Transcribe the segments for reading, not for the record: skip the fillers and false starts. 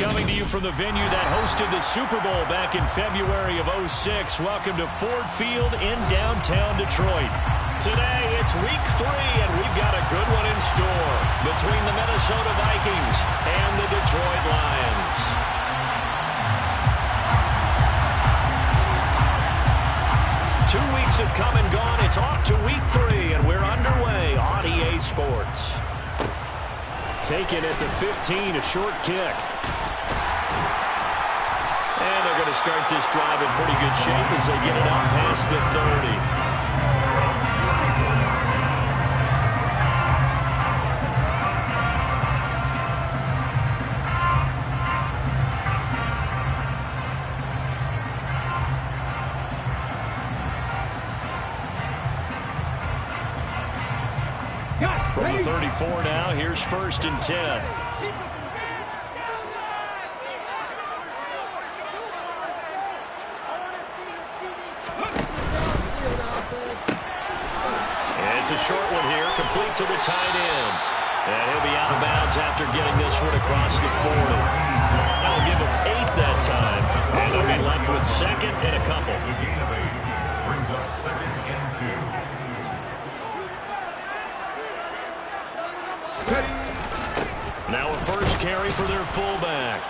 Coming to you from the venue that hosted the Super Bowl back in February of '06. Welcome to Ford Field in downtown Detroit. Today, it's week 3, and we've got a good one in store between the Minnesota Vikings and the Detroit Lions. Two weeks have come and gone. It's off to week 3, and we're underway on EA Sports. Taken at the 15, a short kick. And they're going to start this drive in pretty good shape as they get it out past the 30. From the 34 now, here's 1st and 10. And it's a short one here, complete to the tight end. And he'll be out of bounds after getting this one across the 40. That'll give him 8 that time. And they'll be left with 2nd and a couple. The gain of 8 brings up 2nd and 2. Now a first carry for their fullback.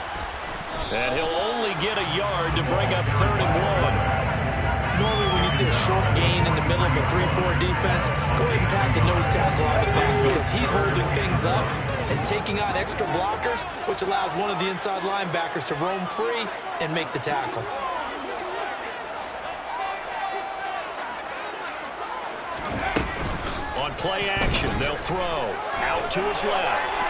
And he'll only get a yard to bring up 3rd and 1. Normally when you see a short gain in the middle of a 3-4 defense, go ahead and pat the nose tackle on the back because he's holding things up and taking on extra blockers, which allows one of the inside linebackers to roam free and make the tackle. On play action, they'll throw out to his left.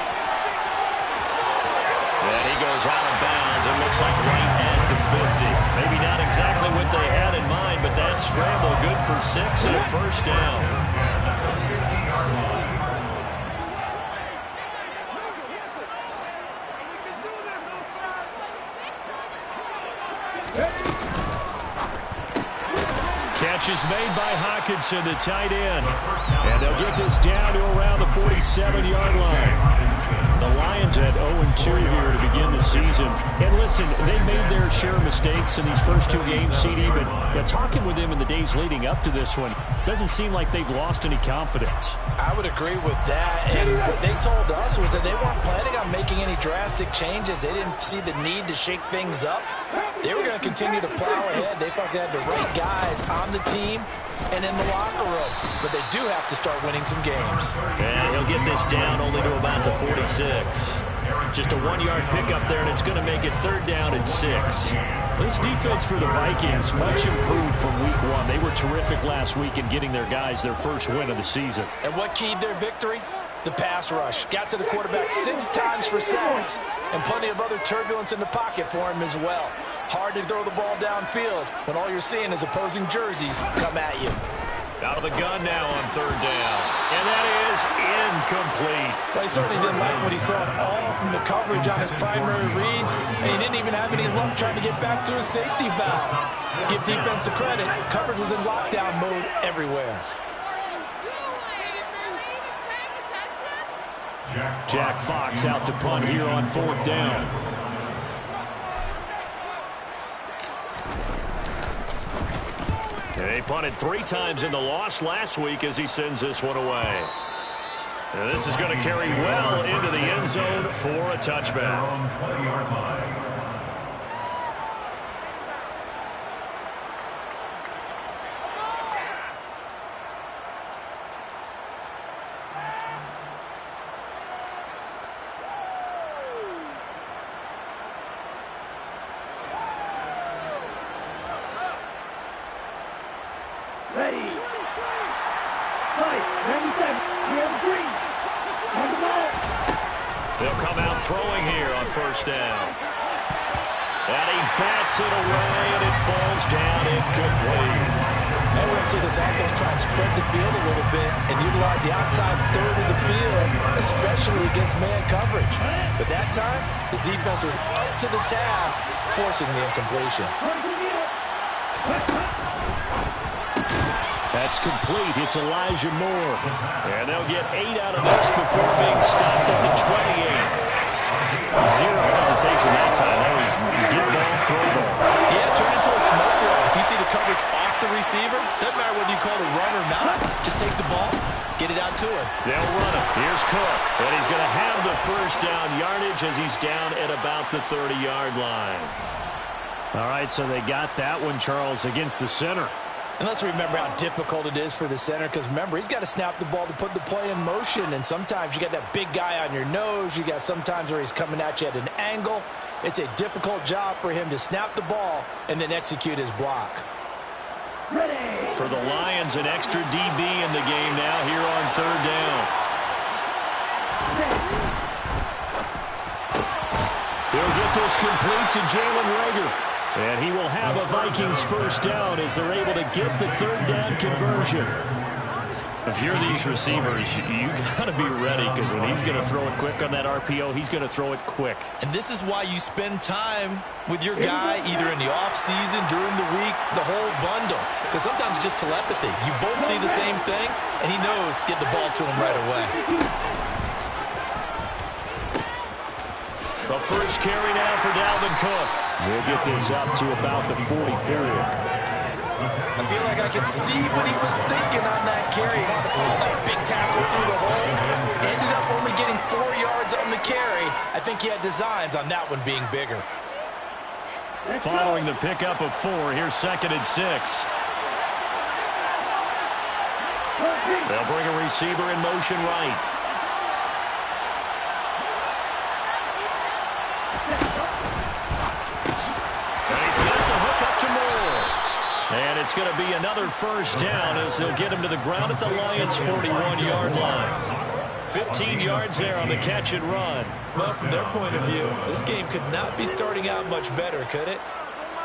And he goes out of bounds. It looks like right at the 50. Maybe not exactly what they had in mind, but that scramble good for 6 and a first down. Catch is made by Hawkinson, the tight end. And they'll get this down to around the 47-yard line. The Lions had 0-2 here to begin the season. And listen, they made their share of mistakes in these first 2 games, CD, but talking with them in the days leading up to this one, doesn't seem like they've lost any confidence. I would agree with that. And what they told us was that they weren't planning on making any drastic changes. They didn't see the need to shake things up. They were going to continue to plow ahead. They thought they had the right guys on the team and in the locker room. But they do have to start winning some games. And he'll get this down only to about the 46. Just a 1-yard pickup there, and it's going to make it 3rd down and 6. This defense for the Vikings, much improved from week 1. They were terrific last week in getting their guys their first win of the season. And what keyed their victory? The pass rush. Got to the quarterback 6 times for sacks, and plenty of other turbulence in the pocket for him as well. Hard to throw the ball downfield when all you're seeing is opposing jerseys come at you. Out of the gun now on 3rd down. And that is incomplete. Well, he certainly didn't like what he saw at all from the coverage on his primary reads, and he didn't even have any luck trying to get back to his safety valve. Give defense a credit. Coverage was in lockdown mode everywhere. Jack Fox out to punt here on 4th down. They punted 3 times in the loss last week as he sends this one away. And this is going to carry well into the end zone for a touchback. 20-yard line. Ready. Nice. 97. We have green. On the ball. They'll come out throwing here on 1st down. And he bats it away, and it falls down incomplete. And we're going to see this offense try and spread the field a little bit and utilize the outside 3rd of the field, especially against man coverage. But that time, the defense was up to the task, forcing the incompletion. That's complete. It's Elijah Moore. And they'll get 8 out of this before being stopped at the 28. Zero hesitation that time. That was get ball, throw ball. Yeah, turn into a smoke run. If you see the coverage off the receiver, doesn't matter whether you call it a run or not. Just take the ball, get it out to him. They'll run it. Here's Cook. And he's going to have the first down yardage as he's down at about the 30-yard line. All right, so they got that one, Charles, against the center. And let's remember how difficult it is for the center, because remember, he's got to snap the ball to put the play in motion, and sometimes you got that big guy on your nose. You got sometimes where he's coming at you at an angle. It's a difficult job for him to snap the ball and then execute his block. For the Lions, an extra DB in the game now here on third down. He'll get this complete to Jalen Reagor. And he will have a Vikings first down as they're able to get the third down conversion. If you're these receivers, you got to be ready, because when he's going to throw it quick on that RPO, he's going to throw it quick. And this is why you spend time with your guy either in the offseason, during the week, the whole bundle. Because sometimes it's just telepathy. You both see the same thing, and he knows get the ball to him right away. The first carry now for Dalvin Cook. We'll get this up to about the 44. I feel like I can see what he was thinking on that carry. Had to pull that big tackle through the hole. Ended up only getting 4 yards on the carry. I think he had designs on that one being bigger. Following the pickup of 4, here's 2nd and 6. They'll bring a receiver in motion right. And it's going to be another first down as they'll get him to the ground at the Lions' 41-yard line. 15 yards there on the catch and run. Well, from their point of view, this game could not be starting out much better, could it?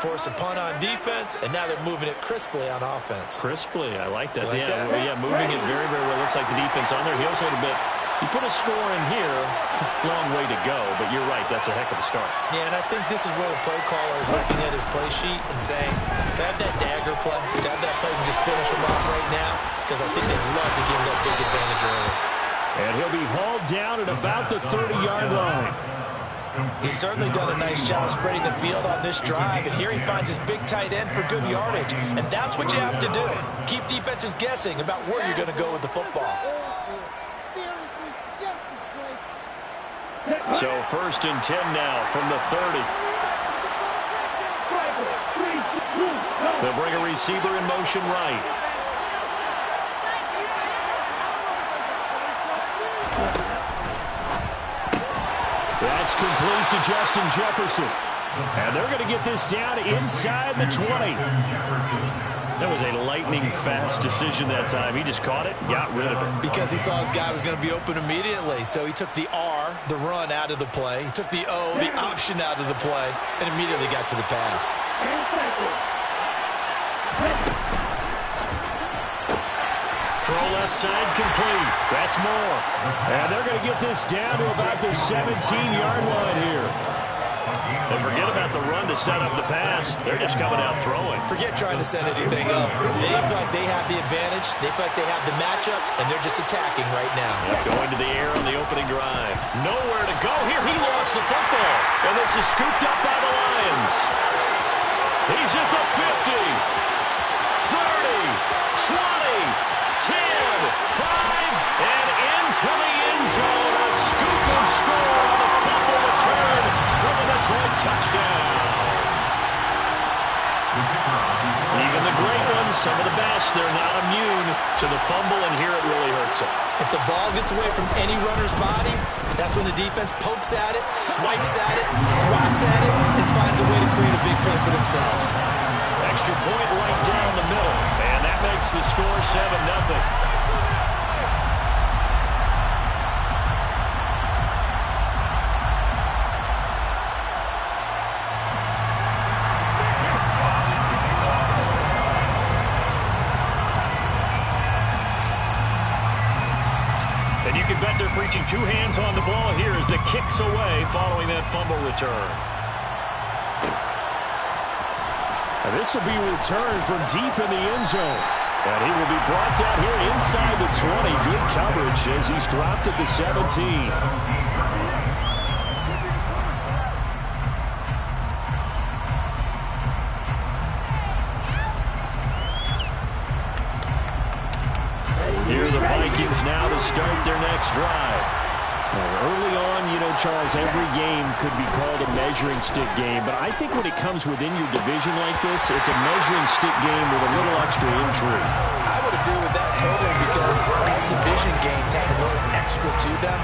Force a punt on defense, and now they're moving it crisply on offense. Crisply, I like that. Like that? Yeah, moving it very, very well. Looks like the defense on there. He also had a bit. You put a score in here, long way to go, but you're right, that's a heck of a start. Yeah, and I think this is where the play caller is looking at his play sheet and saying, grab that dagger play, grab that play and just finish him off right now, because I think they'd love to give him that big advantage early. And he'll be hauled down at about the 30-yard line. He's certainly done a nice job spreading the field on this drive, and here he finds his big tight end for good yardage. And that's what you have to do. Keep defenses guessing about where you're going to go with the football. So 1st and 10 now from the 30. They'll bring a receiver in motion right. That's complete to Justin Jefferson. And they're going to get this down inside the 20. That was a lightning-fast decision that time. He just caught it and got rid of it. Because he saw his guy was going to be open immediately. So he took the R, the run, out of the play. He took the O, the option, out of the play, and immediately got to the pass. Throw left side complete. That's more. And they're going to get this down to about the 17-yard line here. And forget about the run to set up the pass. They're just coming out throwing. Forget trying to set anything up. They feel like they have the advantage. They feel like they have the matchups, and they're just attacking right now. Yep, going to the air on the opening drive. Nowhere to go here. He lost the football. And this is scooped up by the Lions. He's at the 50, 30, 20, 10, 5, and into the end zone. A scoop and score on the fumble return for the Detroit touchdown. Even the great ones, some of the best, they're not immune to the fumble, and here it really hurts them. If the ball gets away from any runner's body, that's when the defense pokes at it, swipes at it, swats at it, and finds a way to create a big play for themselves. Extra point right down the middle, and that makes the score 7-0. And you can bet they're preaching two hands on the ball here as the kick's away following that fumble return. And this will be returned from deep in the end zone. And he will be brought down here inside the 20. Good coverage as he's dropped at the 17. Vikings now to start their next drive. Well, early on, you know, Charles, every game could be called a measuring stick game, but I think when it comes within your division like this, it's a measuring stick game with a little extra intrigue. I would agree with that totally because all division games have a little extra to them.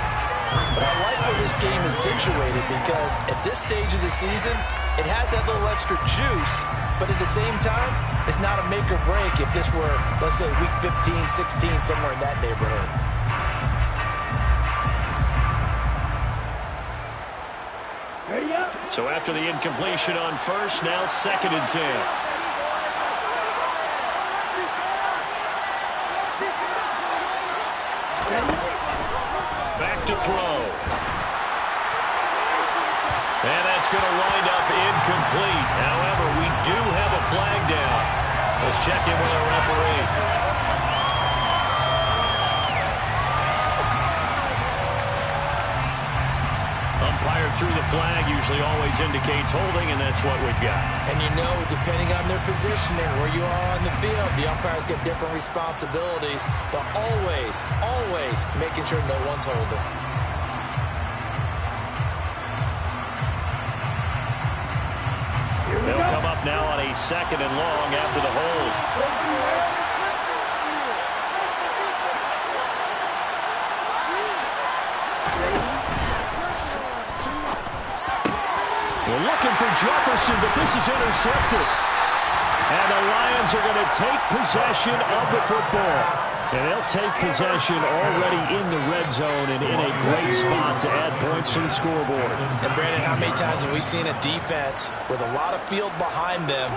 But I like where this game is situated because at this stage of the season, it has that little extra juice, but at the same time, it's not a make or break if this were, let's say, week 15, 16, somewhere in that neighborhood. So after the incompletion on first, now 2nd and 10. Back to throw. And that's going to wind up incomplete. However, we do have a flag down. Let's check in with our referee. Umpire through the flag usually always indicates holding, and that's what we've got. And you know, depending on their positioning, where you are on the field, the umpires get different responsibilities, but always, always making sure no one's holding. They'll come up now on a 2nd and long after the hold. We're looking for Jefferson, but this is intercepted. And the Lions are going to take possession of the football. And they'll take possession already in the red zone and in a great spot to add points to the scoreboard. And Brandon, how many times have we seen a defense with a lot of field behind them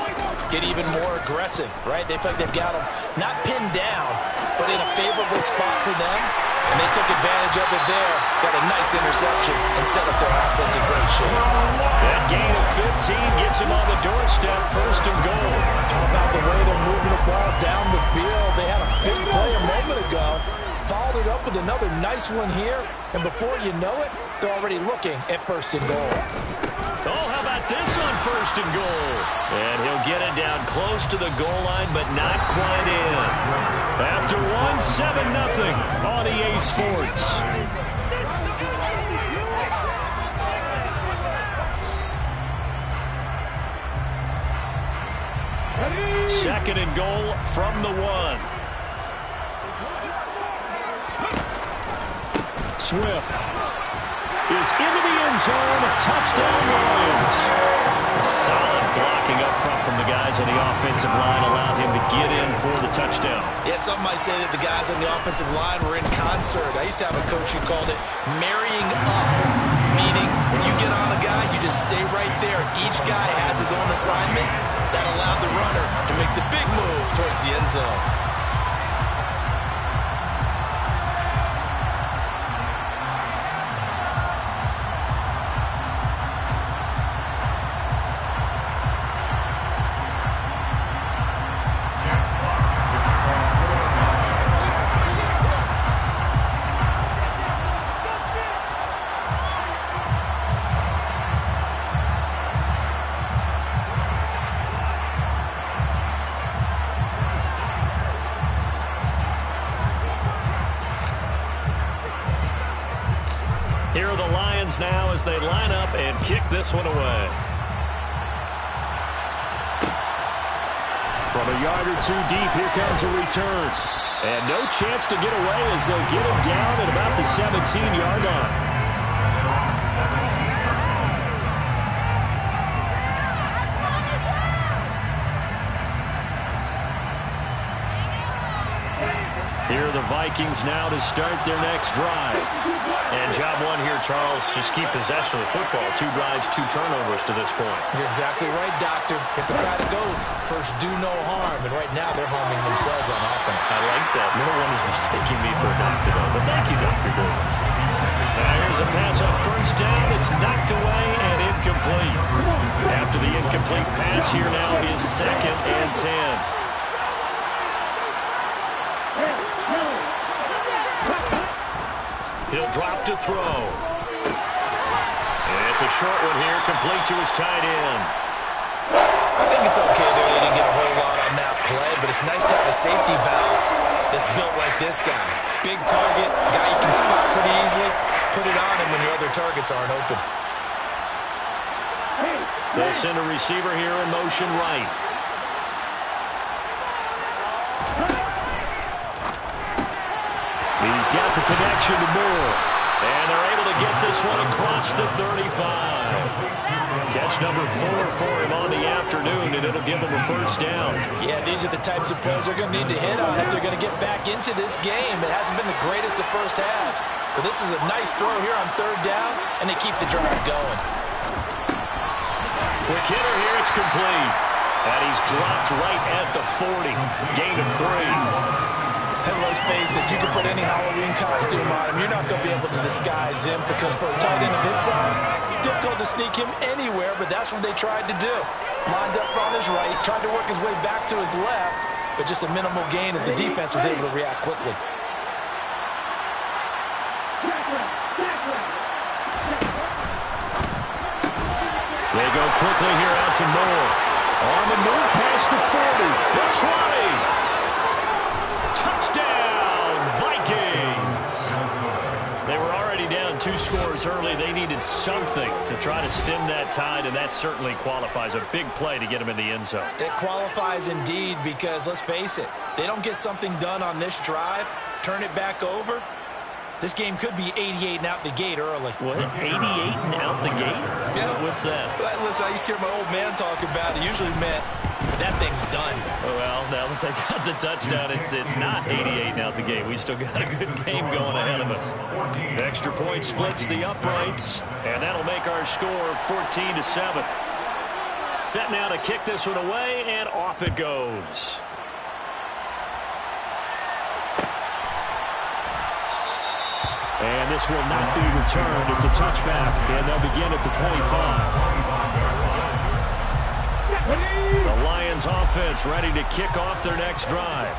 get even more aggressive, right? They feel like they've got them not pinned down, but in a favorable spot for them. And they took advantage of it there, got a nice interception, and set up their offense in great shape. That gain of 15 gets him on the doorstep, 1st and goal. How about the way they're moving the ball down the field? They had a big play a moment ago, followed it up with another nice one here, and before you know it, they're already looking at 1st and goal. Oh, how about this on 1st and goal? And he'll get it down close to the goal line, but not quite in. After 7-0 on EA Sports. Second and goal from the 1. Swift is into the end zone. Touchdown, Lions. Solid blocking up front from the guys on the offensive line allowed him to get in for the touchdown. Yeah, some might say that the guys on the offensive line were in concert. I used to have a coach who called it marrying up, meaning when you get on a guy, you just stay right there. Each guy has his own assignment. That allowed the runner to make the big move towards the end zone. Here are the Lions now as they line up and kick this one away. From a yard or two deep, here comes a return. And no chance to get away as they'll get him down at about the 17-yard line. Here are the Vikings now to start their next drive. And job one here, Charles, just keep possession of the football. 2 drives, 2 turnovers to this point. You're exactly right, Doctor. If they try to go, first do no harm. And right now they're harming themselves on offense. I like that. No one is mistaking me for a doctor, though. But thank you, Dr. Davis. Here's a pass on first down. It's knocked away and incomplete. After the incomplete pass, here now is 2nd and 10. He'll drop to throw. And it's a short one here, complete to his tight end. I think it's okay there. They didn't get a whole lot on that play, but it's nice to have a safety valve that's built like this guy. Big target, guy you can spot pretty easily. Put it on him when your other targets aren't open. They'll send a receiver here in motion right. He's got the connection to Moore. And they're able to get this one across the 35. Catch number 4 for him on the afternoon, and it'll give him a first down. Yeah, these are the types of plays they're going to need to hit on if they're going to get back into this game. It hasn't been the greatest of first halves, but this is a nice throw here on third down, and they keep the drive going. Quick hitter here, it's complete. And he's dropped right at the 40. Gain of 3. And let's face it, you can put any Halloween costume on him. You're not going to be able to disguise him because for a tight end of his size, difficult to sneak him anywhere, but that's what they tried to do. Lined up on his right, tried to work his way back to his left, but just a minimal gain as the defense was able to react quickly. They go quickly here out to Moore. On the move past the 40. The 20. Touchdown, Vikings. They were already down 2 scores early. They needed something to try to stem that tide, and that certainly qualifies. A big play to get them in the end zone. It qualifies indeed because, let's face it, they don't get something done on this drive, turn it back over, this game could be 88 and out the gate early. What? 88 and out the gate? Yeah. What's that? Listen, I used to hear my old man talk about it. It usually meant that thing's done. Well, now that they got the touchdown, it's not 88 and out the gate. We still got a good game going ahead of us. Extra point splits the uprights, and that'll make our score 14-7. Set now to kick this one away, and off it goes. And this will not be returned. It's a touchback, and they'll begin at the 25. The Lions offense ready to kick off their next drive.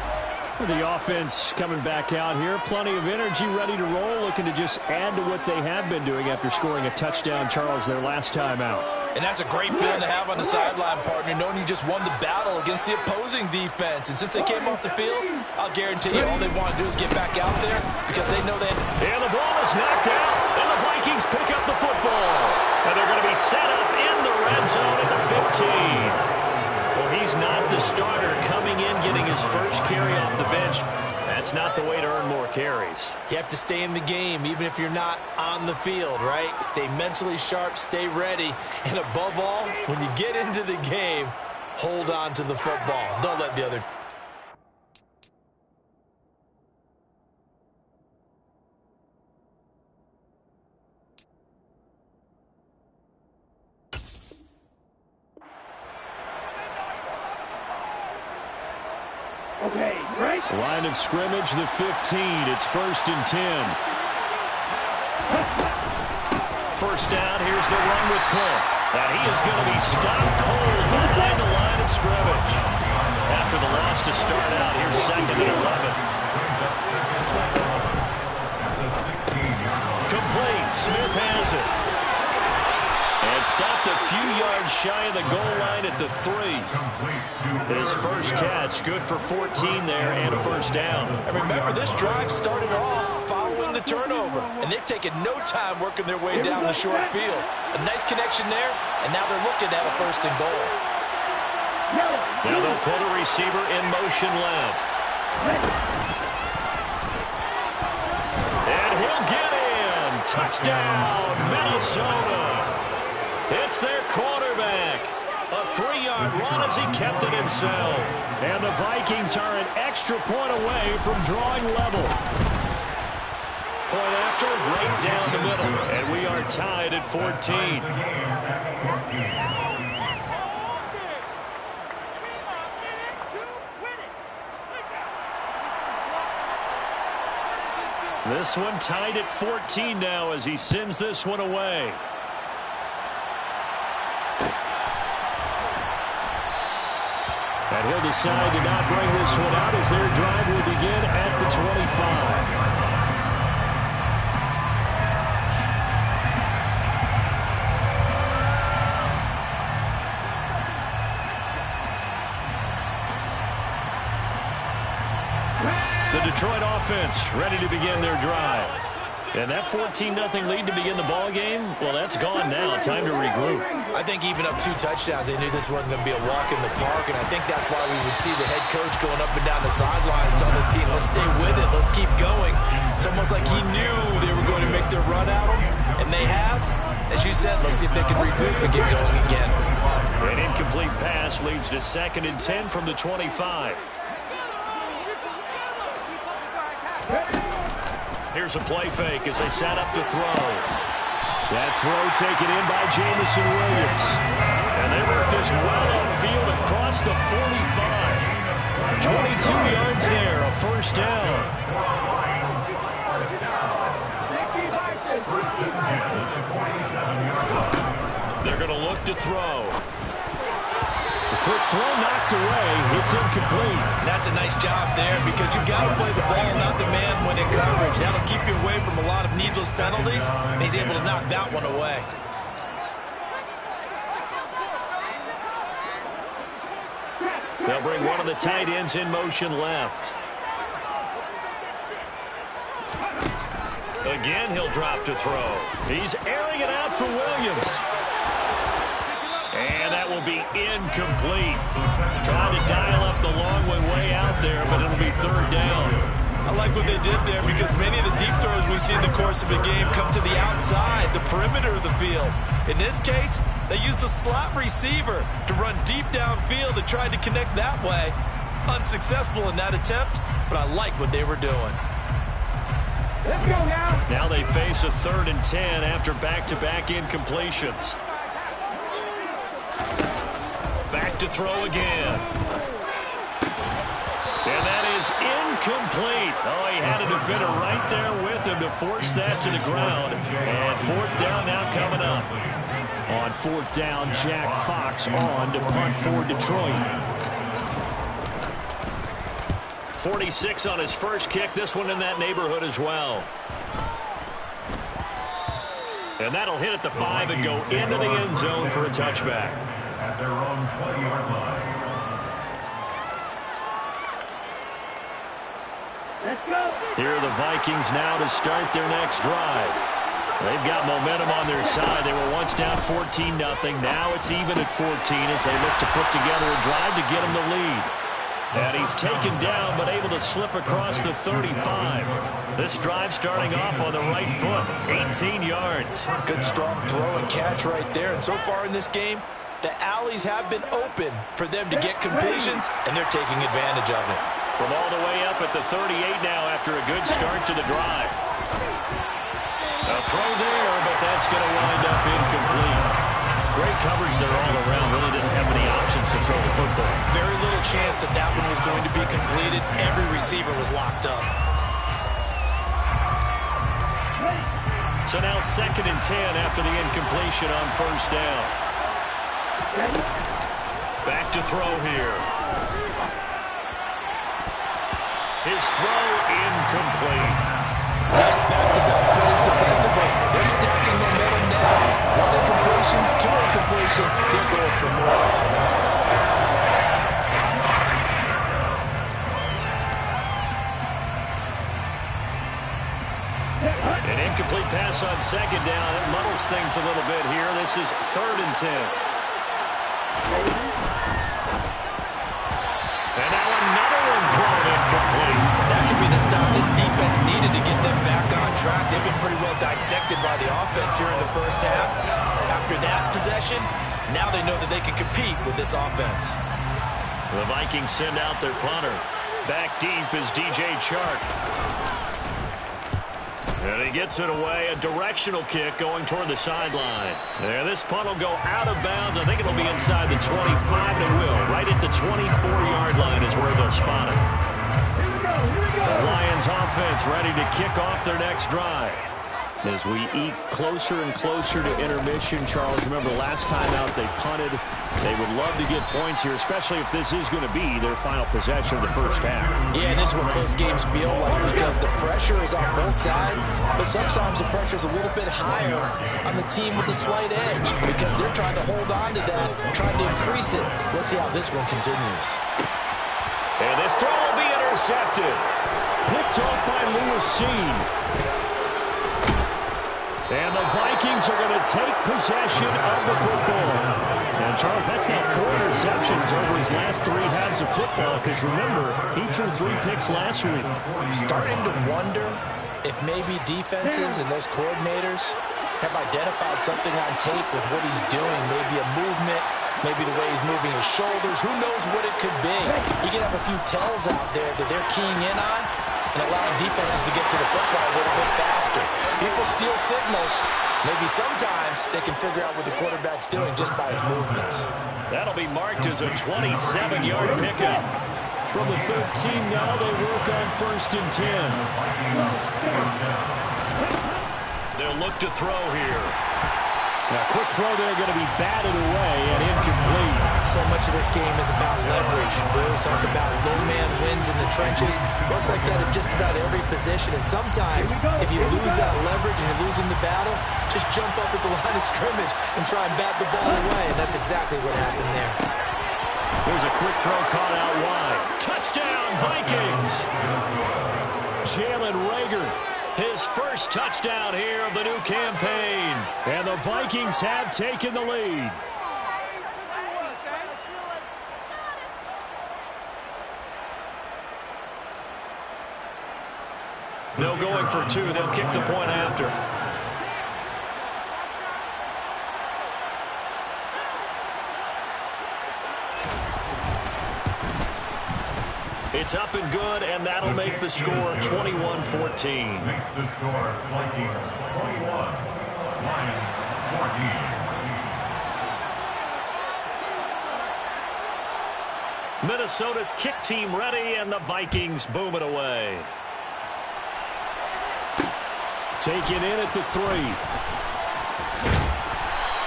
The offense coming back out here. Plenty of energy, ready to roll, looking to just add to what they have been doing after scoring a touchdown, Charles, their last time out. And that's a great feeling to have on the sideline, partner, knowing you just won the battle against the opposing defense. And since they came off the field, I'll guarantee you all they want to do is get back out there because they know that. And the ball is knocked out, and the Vikings pick up the football. And they're going to be set up in the red zone at the 15. Well, he's not the starter coming in, getting his first carry off the bench. That's not the way to earn more carries. You have to stay in the game, even if you're not on the field, right? Stay mentally sharp, stay ready, and above all, when you get into the game, hold on to the football. Don't let the other... Okay, right? Line of scrimmage, the 15. It's 1st and 10. First down, here's the run with Cook. And he is going to be stopped cold behind the line of scrimmage. After the loss to start out, here's 2nd and 11. Complete. Smith has it. And stopped a few yards shy of the goal line at the 3. His first catch, good for 14 there and a first down. And remember, this drive started off following the turnover, and they've taken no time working their way down the short field. A nice connection there, and now they're looking at a 1st and goal. Now they'll put a receiver in motion left. And he'll get in. Touchdown, Minnesota. It's their quarterback. A 3-yard run as he kept it himself. And the Vikings are an extra point away from drawing level. Point after, right down the middle. And we are tied at 14. This one tied at 14 now as he sends this one away. And he'll decide to not bring this one out as their drive will begin at the 25. The Detroit offense ready to begin their drive. And that 14-0 lead to begin the ball game, well, that's gone now. Time to regroup. I think even up 2 touchdowns, they knew this wasn't going to be a walk in the park, and I think that's why we would see the head coach going up and down the sidelines telling his team, let's stay with it, let's keep going. It's almost like he knew they were going to make their run at him, and they have. As you said, let's see if they can regroup and get going again. An incomplete pass leads to 2nd and 10 from the 25. Here's a play fake as they set up to throw. That throw taken in by Jamison Williams. And they work this well upfield across the 45. 22 yards there, a first down. They're going to look to throw. The quick throw knocked away. It's incomplete. That's a nice job there because you've got to play the ball, not the man when in coverage. That'll keep you away from a lot of needless penalties. And he's able to knock that one away. They'll bring one of the tight ends in motion left. Again, he'll drop to throw. He's airing it out for Williams. And that will be incomplete. Trying to dial up the long one way out there, but it'll be 3rd down. I like what they did there because many of the deep throws we see in the course of a game come to the outside, the perimeter of the field. In this case, they used a slot receiver to run deep downfield and tried to connect that way. Unsuccessful in that attempt, but I like what they were doing. Let's go now. Now they face a 3rd and 10 after back-to-back incompletions. Back to throw again. And that is incomplete. Oh, he had a defender right there with him to force that to the ground. And 4th down now coming up. On 4th down, Jack Fox on to punt for Detroit. 46 on his first kick. This one in that neighborhood as well. And that'll hit at the 5 and go into the end zone for a touchback. At their own 20-yard line. Let's go. Here are the Vikings now to start their next drive. They've got momentum on their side. They were once down 14-0. Now it's even at 14 as they look to put together a drive to get them the lead. And he's taken down but able to slip across the 35. This drive starting off on the right foot. 18 yards. Good strong throw and catch right there. And so far in this game, the alleys have been open for them to get completions, and they're taking advantage of it. From all the way up at the 38 now after a good start to the drive. A throw there, but that's going to wind up incomplete. Great coverage there all around. Really didn't have many options to throw the football. Very little chance that that one was going to be completed. Every receiver was locked up. So now 2nd and 10 after the incompletion on 1st down. Back to throw here. His throw incomplete. Nice back-to-back plays defensively. They're stacking momentum now. One incompletion, 2 incompletion. They're going for more. An incomplete pass on 2nd down. It muddles things a little bit here. This is 3rd and 10. And now another one thrown incomplete. That could be the stop this defense needed to get them back on track. They've been pretty well dissected by the offense here in the first half. After that possession, now they know that they can compete with this offense. The Vikings send out their punter. Back deep is DJ Chark. And he gets it away. A directional kick going toward the sideline. And this punt will go out of bounds. I think it'll be inside the 25, and it will. Right at the 24-yard line is where they'll spot it. The Lions offense ready to kick off their next drive. As we eat closer and closer to intermission, Charles, remember last time out they punted. They would love to get points here, especially if this is going to be their final possession of the first half. Yeah, and this is what close games feel like because the pressure is on both sides, but sometimes the pressure is a little bit higher on the team with the slight edge because they're trying to hold on to that, trying to increase it. Let's see how this one continues. And this throw will be intercepted. picked off by Lewis. And the Vikings are going to take possession of the football. And, Charles, that's now 4 interceptions over his last 3 halves of football. Because, remember, he threw 3 picks last week. Starting to wonder if maybe defenses and those coordinators have identified something on tape with what he's doing. Maybe a movement, maybe the way he's moving his shoulders. Who knows what it could be? You can have a few tells out there that they're keying in on and allowing defenses to get to the football a little bit faster. People steal signals. Maybe sometimes they can figure out what the quarterback's doing just by his movements. That'll be marked as a 27-yard pickup. From the 13 now, they work on 1st and 10. They'll look to throw here. Now, quick throw there, going to be batted away and incomplete. So much of this game is about leverage. We always talk about low man wins in the trenches. Well, it's like that in just about every position. And sometimes, if you lose that leverage and you're losing the battle, just jump up at the line of scrimmage and try and bat the ball away. And that's exactly what happened there. There's a quick throw caught out wide. Touchdown, Vikings! Jalen Reagor, his first touchdown here of the new campaign. And the Vikings have taken the lead. No going for 2. They'll kick the point after. It's up and good, and that'll make the score 21-14. Makes the score Vikings 21, Lions 14. Minnesota's kick team ready, and the Vikings boom it away. Taken in at the 3.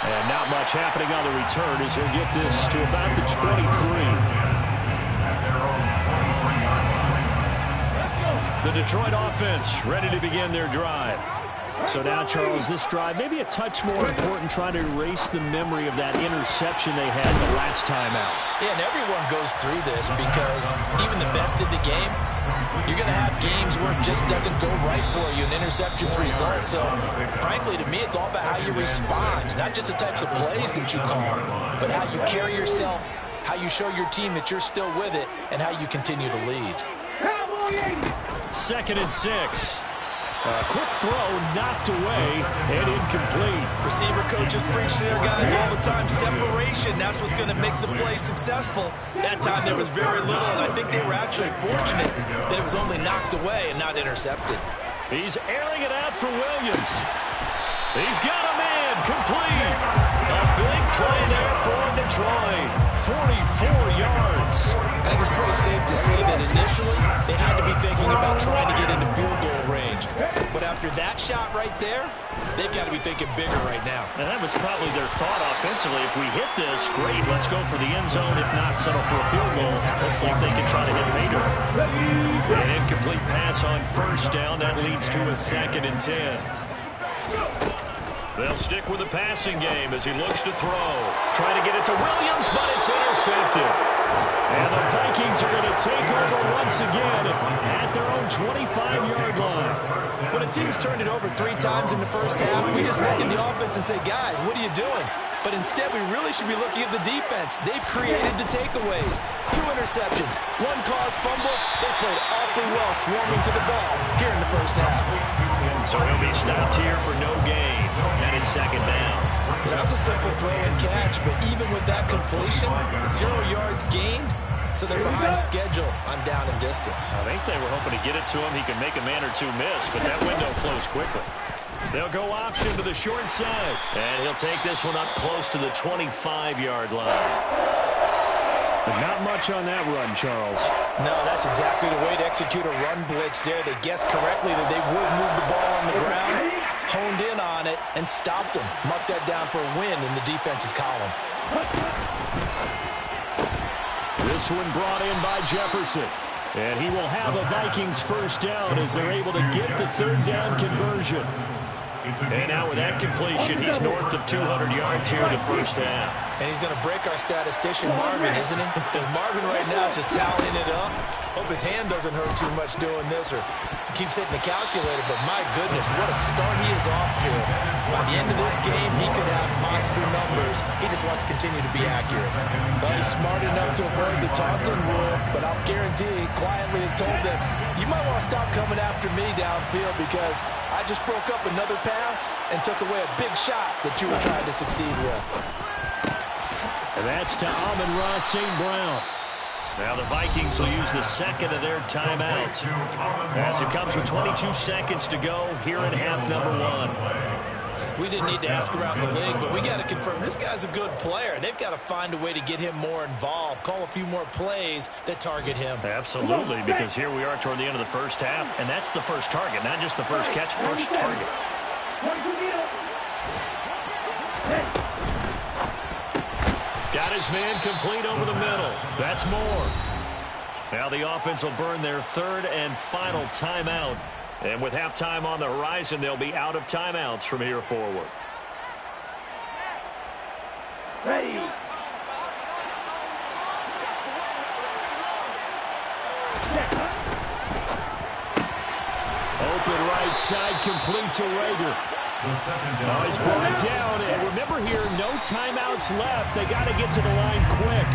And not much happening on the return as he'll get this to about the 23. The Detroit offense ready to begin their drive. So now, Charles, this drive maybe a touch more important, trying to erase the memory of that interception they had the last time out. Yeah, and everyone goes through this because even the best in the game, you're going to have games where it just doesn't go right for you, and interceptions result. So, frankly, to me, it's all about how you respond, not just the types of plays that you call, but how you carry yourself, how you show your team that you're still with it, and how you continue to lead. 2nd and 6. A quick throw knocked away and incomplete. Receiver coaches preach to their guys all the time. Separation, that's what's going to make the play successful. That time there was very little, and I think they were actually fortunate that it was only knocked away and not intercepted. He's airing it out for Williams. He's got a man complete. A big play there for Detroit. 44 yards. I think it's pretty safe to say that initially they had to be thinking about trying to get into field goal range. But after that shot right there, they've got to be thinking bigger right now. And that was probably their thought offensively. If we hit this, great, let's go for the end zone. If not, settle for a field goal. Looks like they can try to hit later. An incomplete pass on 1st down. That leads to a 2nd and 10. They'll stick with the passing game as he looks to throw. Trying to get it to Williams, but it's intercepted. And the Vikings are going to take over once again at their own 25-yard line. When a team's turned it over 3 times in the first half, we just look at the offense and say, guys, what are you doing? But instead, we really should be looking at the defense. They've created the takeaways. 2 interceptions, 1 caused fumble. They played awfully well swarming to the ball here in the first half. So he'll be stopped here for no gain. And it's 2nd down. That was a simple throw and catch, but even with that completion, 0 yards gained, so they're behind schedule on down and distance. I think they were hoping to get it to him. He could make a man or 2 miss, but that window closed quickly. They'll go option to the short side, and he'll take this one up close to the 25-yard line. But not much on that run, Charles. No, that's exactly the way to execute a run blitz there. They guessed correctly that they would move the ball on the ground, honed in on it, and stopped them. Mark that down for a win in the defense's column. This one brought in by Jefferson. And he will have a Vikings 1st down as they're able to get the 3rd down conversion. And now with that completion, he's north of 200 yards here in the first half. And he's going to break our statistician, Marvin, isn't he? Because Marvin right now is just tallying it up. Hope his hand doesn't hurt too much doing this or keeps hitting the calculator. But my goodness, what a start he is off to. By the end of this game, he could have monster numbers. He just wants to continue to be accurate. Well, he's smart enough to avoid the taunting rule, but I'll guarantee he quietly has told them, you might want to stop coming after me downfield because I just broke up another pass and took away a big shot that you were trying to succeed with. And that's to Amon-Ra St. Brown. Now the Vikings will use the second of their timeouts as it comes with 22 seconds to go here in half number 1. We didn't need to ask around the league, but we got to confirm this guy's a good player. They've got to find a way to get him more involved, call a few more plays that target him. Absolutely, because here we are toward the end of the first half, and that's the first target, not just the first catch, first target. Got his man complete over the middle. That's more. Now the offense will burn their third and final timeout. And with halftime on the horizon, they'll be out of timeouts from here forward. Ready. Open right side, complete to Rager. Oh, he's brought down. And remember here, no timeouts left. They got to get to the line quick.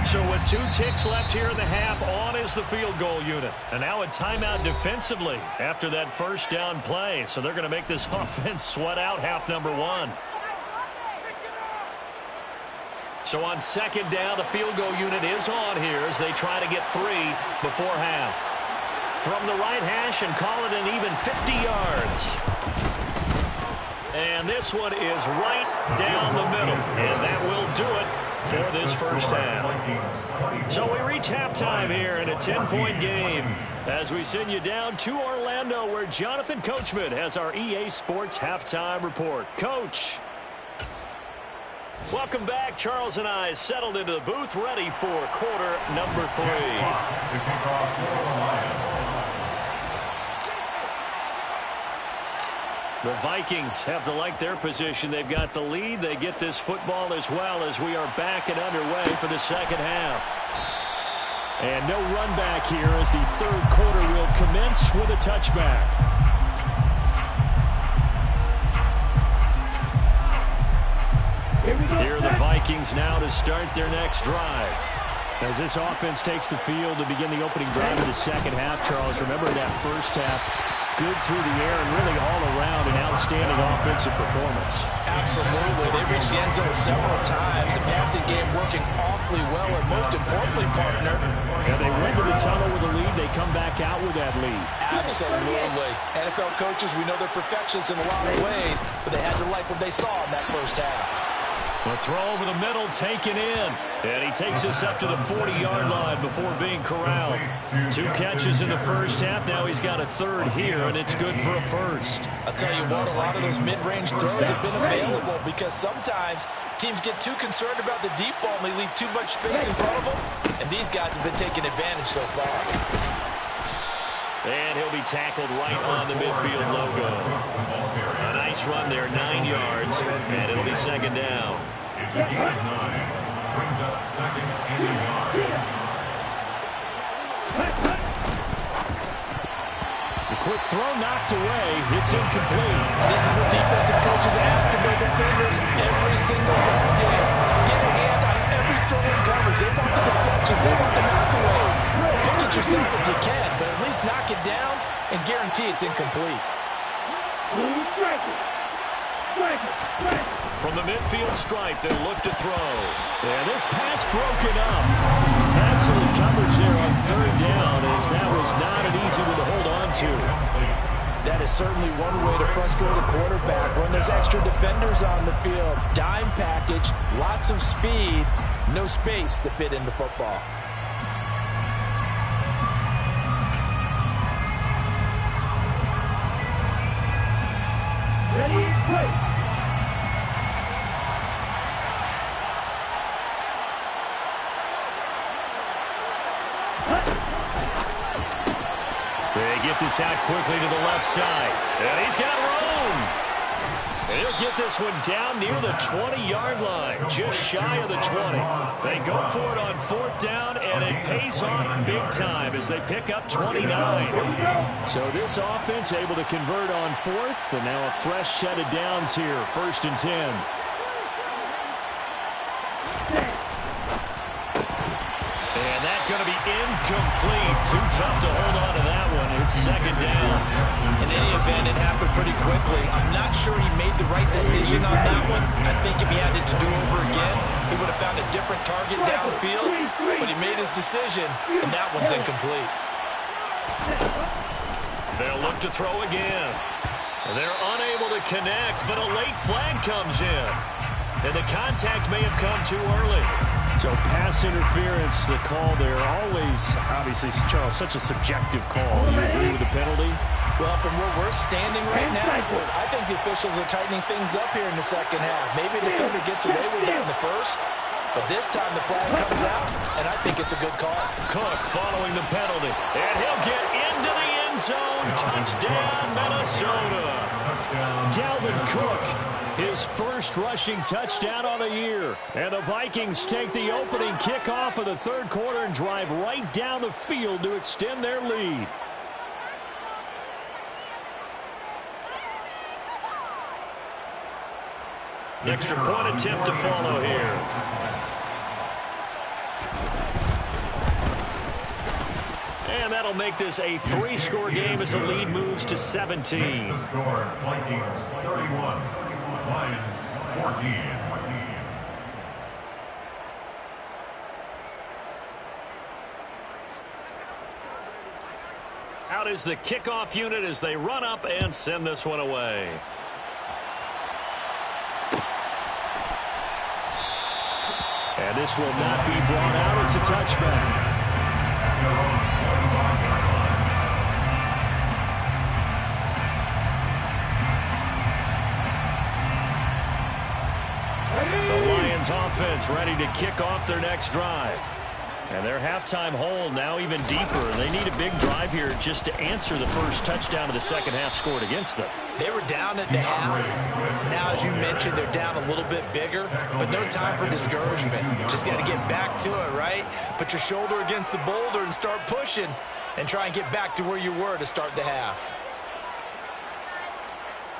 So with 2 ticks left here in the half, on is the field goal unit. And now a timeout defensively after that first down play. So they're going to make this offense sweat out half number 1. So on second down, the field goal unit is on here as they try to get 3 before half. From the right hash and call it an even 50 yards. And this one is right down the middle. And that will do it for this first half. So we reach halftime here in a 10-point game as we send you down to Orlando where Jonathan Coachman has our EA Sports halftime report. Coach. Welcome back. Charles and I settled into the booth ready for quarter number 3. The Vikings have to like their position. They've got the lead. They get this football as well as we are back and underway for the second half. And no run back here as the third quarter will commence with a touchback. Here are the Vikings now to start their next drive. As this offense takes the field to begin the opening drive of the second half, Charles, remember that first half, good through the air and really all around an outstanding offensive performance. Absolutely. They reached the end zone several times. The passing game working awfully well, and most importantly, partner. Yeah, they went to the tunnel with a lead. They come back out with that lead. Absolutely. NFL coaches, we know they're perfectionists in a lot of ways, but they had to like what they saw in that first half. The throw over the middle taken in. And he takes us up to the 40-yard line before being corralled. 2 catches in the first half. Now he's got a third here, and it's good for a first. I'll tell you what, a lot of those mid-range throws have been available because sometimes teams get too concerned about the deep ball and they leave too much space in front of them. And these guys have been taking advantage so far. And he'll be tackled right on the midfield logo. A nice run there, 9 yards, and it'll be second down. It's a gain of 9. Brings up second and a yard. The quick throw knocked away. It's incomplete. This is what defensive coaches ask of their defenders every single ball game. Get a hand on every throw in coverage. They want the deflections. They want the knockaways. Pick it yourself if you can, but at least knock it down and guarantee it's incomplete. From the midfield stripe, they'll look to throw. And this pass broken up. Excellent coverage there on third down, as that was not an easy one to hold on to. That is certainly one way to frustrate a quarterback when there's extra defenders on the field. Dime package, lots of speed, no space to fit into football. Ready, play. They get this out quickly to the left side. And he's got room. And he'll get this one down near the 20-yard line, just shy of the 20. They go for it on 4th down, and it pays off big time as they pick up 29. So this offense able to convert on 4th, and now a fresh set of downs here, 1st and 10. And that's going to be incomplete. Too tough to hold on to that one. It's 2nd down. In any event, it happened pretty quickly. I'm not sure he made the right decision on that one. I think if he had it to do over again, he would have found a different target downfield. But he made his decision, and that one's incomplete. They'll look to throw again. They're unable to connect, but a late flag comes in. And the contact may have come too early. So pass interference, the call there. Always, obviously, Charles, such a subjective call. You agree with the penalty? Well, from where we're standing right now, I think the officials are tightening things up here in the 2nd half. Maybe the defender gets away with that in the 1st, but this time the flag comes out, and I think it's a good call. Cook following the penalty, and he'll get into the end zone. Touchdown, Minnesota. Dalvin Cook, his first rushing touchdown on the year. And the Vikings take the opening kickoff of the 3rd quarter and drive right down the field to extend their lead. Extra point attempt to follow here. And that'll make this a 3-score game as the lead moves to 17. The score, Vikings 31, Lions 14. Out is the kickoff unit as they run up and send this one away. And this will not be brought out. It's a touchback. The Lions offense ready to kick off their next drive. And their halftime hold now even deeper. They need a big drive here just to answer the first touchdown of the 2nd half scored against them. They were down at the half. Now, as you mentioned, they're down a little bit bigger, but no time for discouragement. Just got to get back to it, right? Put your shoulder against the boulder and start pushing and try and get back to where you were to start the half.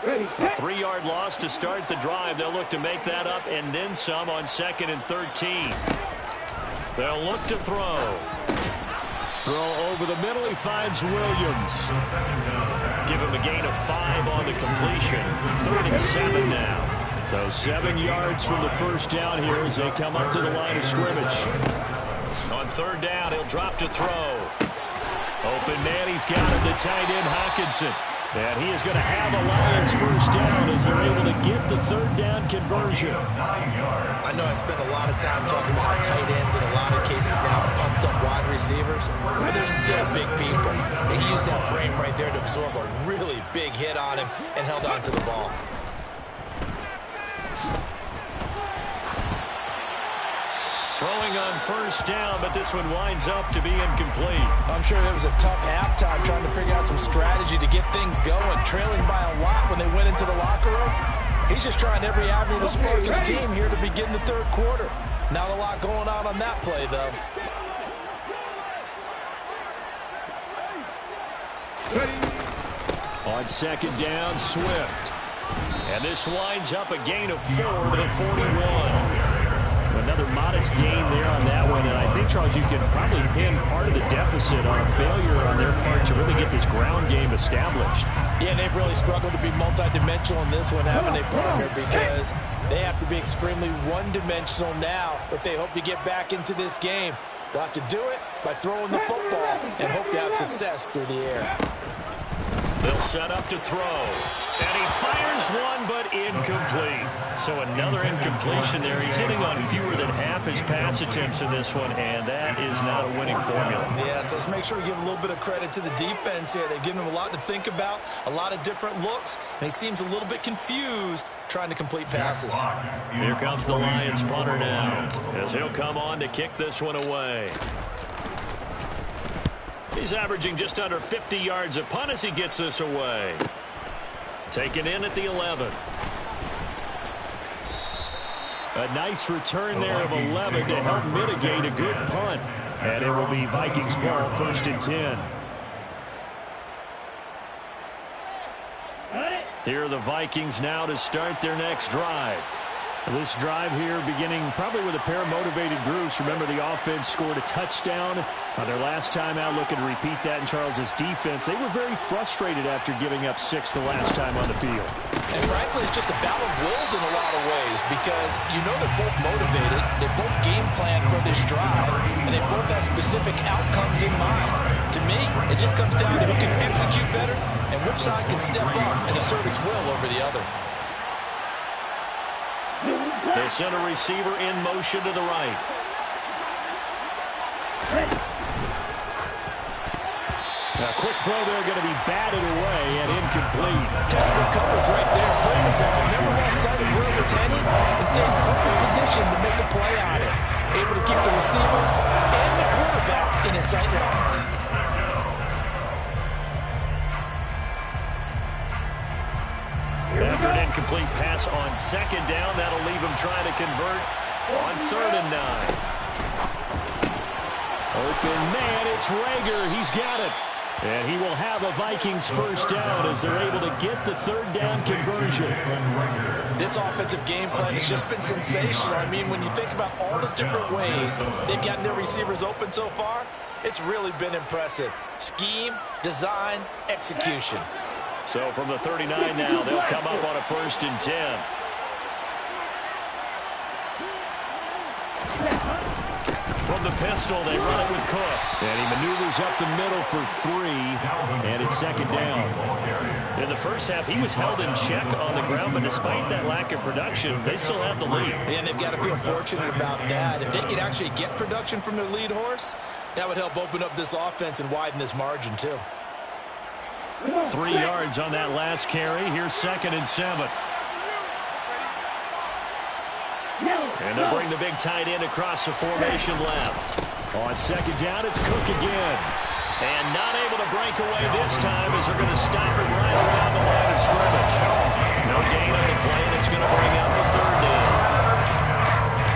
A 3-yard loss to start the drive. They'll look to make that up and then some on 2nd and 13. They'll look to throw. Throw over the middle. He finds Williams. Give him a gain of 5 on the completion. 3rd and 7 now. So 7 yards from the first down here as they come up to the line of scrimmage. On 3rd down, he'll drop to throw. Open man, he's got him, the tight end Hawkinson. And he is going to have a Lions first down as they're able to get the 3rd down conversion. I know I spent a lot of time talking about how tight ends in a lot of cases now are pumped up wide receivers, but they're still big people. He used that frame right there to absorb a really big hit on him and held on to the ball. Throwing on first down, but this one winds up to be incomplete. I'm sure there was a tough halftime trying to figure out some strategy to get things going, trailing by a lot when they went into the locker room. He's just trying every avenue to spark his team here to begin the 3rd quarter. Not a lot going on that play, though. On 2nd down, Swift. And this winds up a gain of 4 to the 41. Another modest gain there on that one, and I think, Charles, you can probably pin part of the deficit on a failure on their part to really get this ground game established. Yeah, and they've really struggled to be multidimensional in this one, haven't they, partner? Because they have to be extremely one-dimensional now if they hope to get back into this game. They'll have to do it by throwing the football and hope to have success through the air. They'll set up to throw. And he fires one, but incomplete. So another incompletion there. He's hitting on fewer than half his pass attempts in this one, and that is not a winning formula. Yeah, so let's make sure we give a little bit of credit to the defense here. They've given him a lot to think about, a lot of different looks, and he seems a little bit confused trying to complete passes. Here comes the Lions punter now, as he'll come on to kick this one away. He's averaging just under 50 yards a punt as he gets this away. Taken in at the 11. A nice return there of 11 to help mitigate a good punt. And it will be Vikings ball, 1st and 10. Here are the Vikings now to start their next drive. This drive here beginning probably with a pair of motivated groups. Remember, the offense scored a touchdown on their last time out, looking to repeat that in Charles's defense. They were very frustrated after giving up 6 the last time on the field. And frankly, it's just a battle of wills in a lot of ways because you know they're both motivated, they both game plan for this drive, and they both have specific outcomes in mind. To me, it just comes down to who can execute better and which side can step up and assert its will over the other. The center receiver in motion to the right. A quick throw there going to be batted away and incomplete. Desperate coverage right there. Putting the ball, never lost sight of where it was headed, and stayed in perfect position to make a play on it. Able to keep the receiver and the quarterback in his sight lines. After an incomplete pass on 2nd down, that'll leave him trying to convert on 3rd and 9. Open man, it's Rager. He's got it. And he will have a Vikings 1st down as they're able to get the 3rd down conversion. This offensive game plan has just been sensational. I mean, when you think about all the different ways they've gotten their receivers open so far, it's really been impressive. Scheme, design, execution. So from the 39 now, they'll come up on a 1st and 10. From the pistol, they run it with Cook. And he maneuvers up the middle for 3, and it's 2nd down. In the first half, he was held in check on the ground, but despite that lack of production, they still have the lead. And they've got to feel fortunate about that. If they could actually get production from their lead horse, that would help open up this offense and widen this margin, too. 3 yards on that last carry. Here's 2nd and 7. And they'll bring the big tight end across the formation left. On 2nd down, it's Cook again. And not able to break away this time as they're going to stop him right around the line of scrimmage. No gain on the play, and it's going to bring out the 3rd down.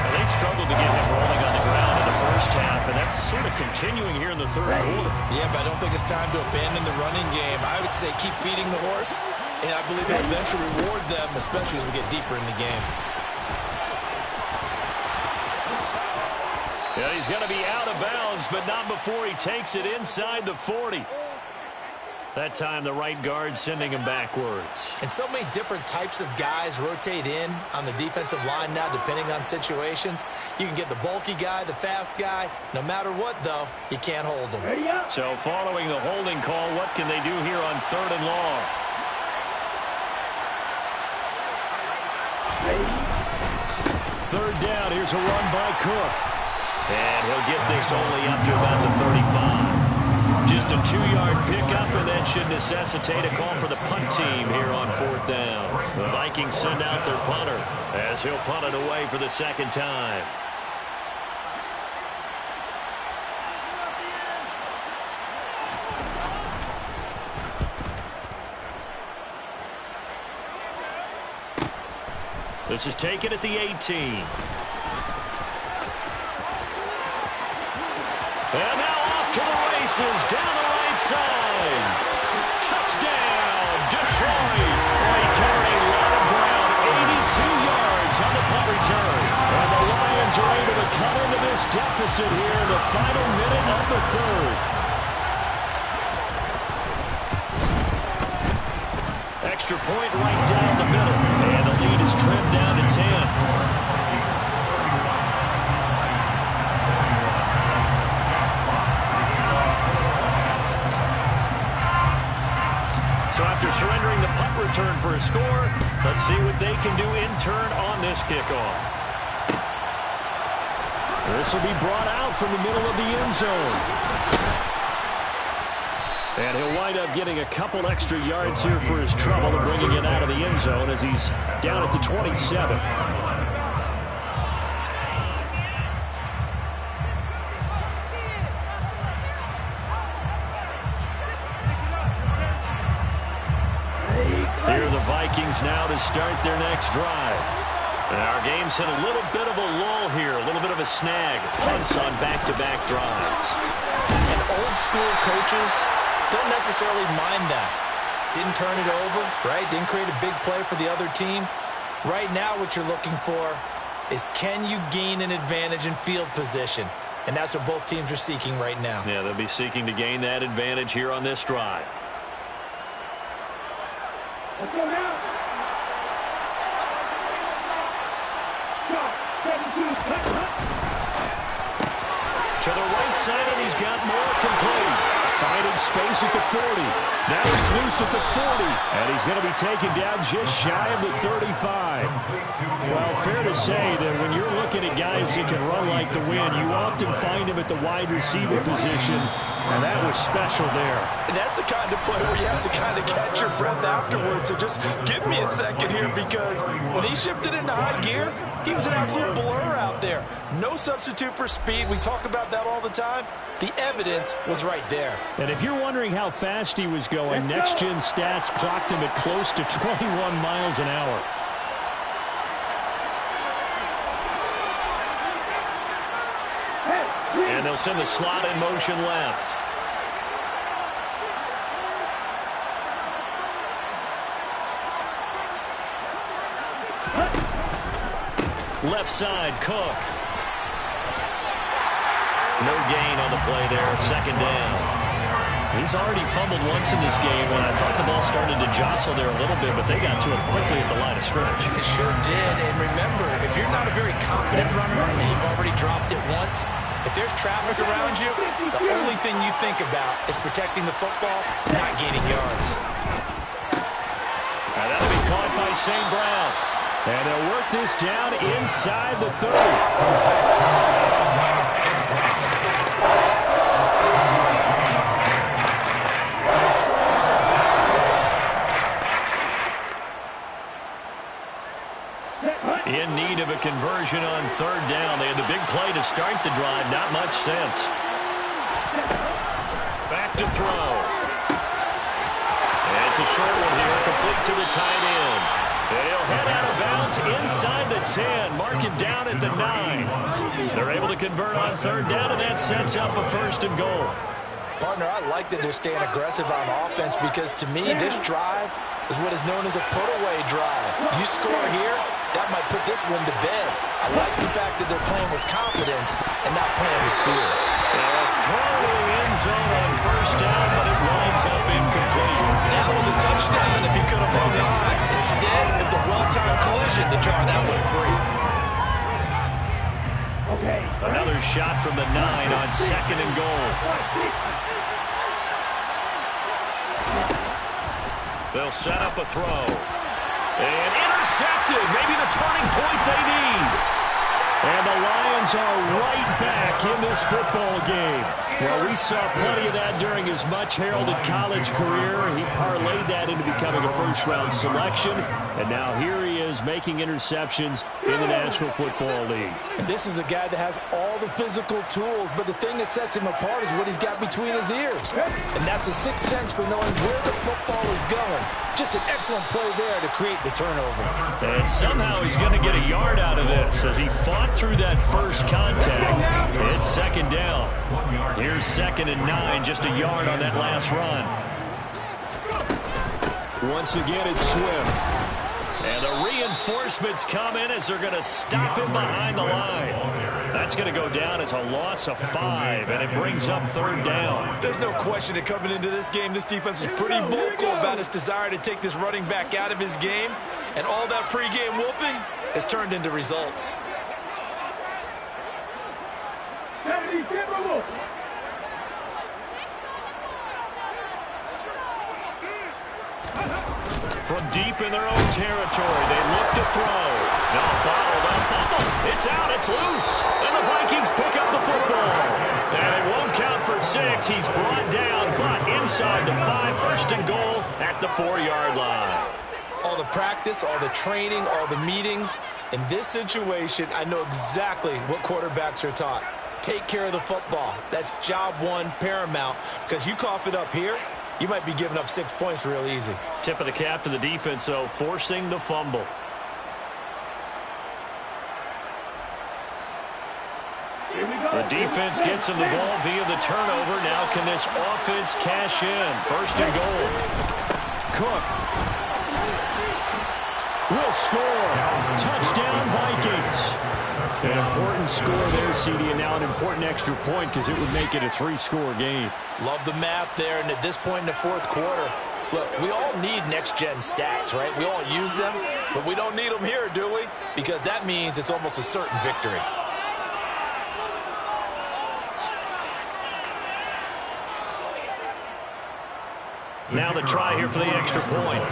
And they struggled to get him rolling on the ground in the first half, and that's sort of continuing here in the 3rd quarter. Yeah, but I don't think it's time to abandon the running game. I would say keep feeding the horse, and I believe they'll eventually reward them, especially as we get deeper in the game. Yeah, he's going to be out of bounds, but not before he takes it inside the 40. That time, the right guard sending him backwards. And so many different types of guys rotate in on the defensive line now, depending on situations. You can get the bulky guy, the fast guy. No matter what, though, you can't hold them. So following the holding call, what can they do here on 3rd and long? Third down, here's a run by Cook. And he'll get this only up to about the 35. Just a 2-yard pickup, and that should necessitate a call for the punt team here on 4th down. The Vikings send out their punter as he'll punt it away for the 2nd time. This is taken at the 18. And now off to the races, down the right side. Touchdown, Detroit. He carried a lot of ground, 82 yards on the punt return. And the Lions are able to cut into this deficit here in the final minute of the 3rd. Extra point right down the middle. And the lead is trimmed down to 10. So after surrendering the punt return for a score, let's see what they can do in turn on this kickoff. This will be brought out from the middle of the end zone. And he'll wind up getting a couple extra yards here for his trouble and bringing it out of the end zone as he's down at the 27. Lions now to start their next drive. And our game's hit a little bit of a lull here, a little bit of a snag. Punts on back-to-back drives. And old-school coaches don't necessarily mind that. Didn't turn it over, right? Didn't create a big play for the other team. Right now what you're looking for is, can you gain an advantage in field position? And that's what both teams are seeking right now. Yeah, they'll be seeking to gain that advantage here on this drive. Let's go now. Shot, 17, To the right side, and he's got more complete. Finding space at the 40. Now he's loose at the 40. And he's going to be taken down just shy of the 35. Well, fair to say that when you're looking at guys that can run like the wind, you often find them at the wide receiver position. And that was special there. And that's the kind of play where you have to kind of catch your breath afterwards. So just give me a second here, because when he shifted into high gear, he was an absolute blur out there. No substitute for speed. We talk about that all the time. The evidence was right there. And if you're wondering how fast he was going, next-gen stats clocked him at close to 21 miles an hour. And they'll send the slot in motion left. Left side, Cook. No gain on the play there, second down. He's already fumbled once in this game, and I thought the ball started to jostle there a little bit, but they got to it quickly at the line of scrimmage. It sure did, and remember, if you're not a very confident runner and you've already dropped it once, if there's traffic around you, the only thing you think about is protecting the football, not gaining yards. And that'll be caught by St. Brown. And they'll work this down inside the 30. In need of a conversion on third down. They had the big play to start the drive. Not much sense. Back to throw. And it's a short one here, complete to the tight end. And he'll head out of bounds inside the 10. Mark it down at the 9. They're able to convert on third down, and that sets up a first and goal. Partner, I like that they're staying aggressive on offense, because to me, this drive is what is known as a put-away drive. You score here, that might put this one to bed. I like the fact that they're playing with confidence and not playing with fear. A throw to the end zone on first down, but it winds up incomplete. That was a touchdown if he could have hung on. Instead, it was a well-timed collision to jar that one free. okay. Another shot from the 9 on second and goal. They'll set up a throw. And intercepted. Maybe the turning point they need. And the Lions are right back in this football game. Well, we saw plenty of that during his much-heralded college career. He parlayed that into becoming a first-round selection. And now here he is making interceptions in the National Football League. And this is a guy that has all the physical tools, but the thing that sets him apart is what he's got between his ears. And that's the sixth sense for knowing where the football is going. Just an excellent play there to create the turnover. And somehow he's going to get a yard out of this as he fought through that first contact. It's second down. Here's second and 9, just a yard on that last run. Once again, it's Swift. And the reinforcements come in as they're going to stop him behind the line. That's going to go down as a loss of 5, and it brings up third down. There's no question that coming into this game, this defense was pretty vocal about its desire to take this running back out of his game, and all that pregame wolfing has turned into results. From deep in their own territory, they look to throw. Now bottled up. It's out. It's loose. And the Vikings pick up the football. And it won't count for 6. He's brought down, but inside the 5. First and goal at the 4-yard line. All the practice, all the training, all the meetings. In this situation, I know exactly what quarterbacks are taught. Take care of the football. That's job one, paramount, because you cough it up here, you might be giving up 6 points real easy. Tip of the cap to the defense, though, forcing the fumble. The defense gets him the ball via the turnover. Now can this offense cash in? First and goal. Cook will score. Touchdown, Vikings. An important score there, CD, and now an important extra point because it would make it a 3-score game. Love the math there, and at this point in the fourth quarter, look, we all need next-gen stats, right? We all use them, but we don't need them here, do we? Because that means it's almost a certain victory. Now the try here for the extra point.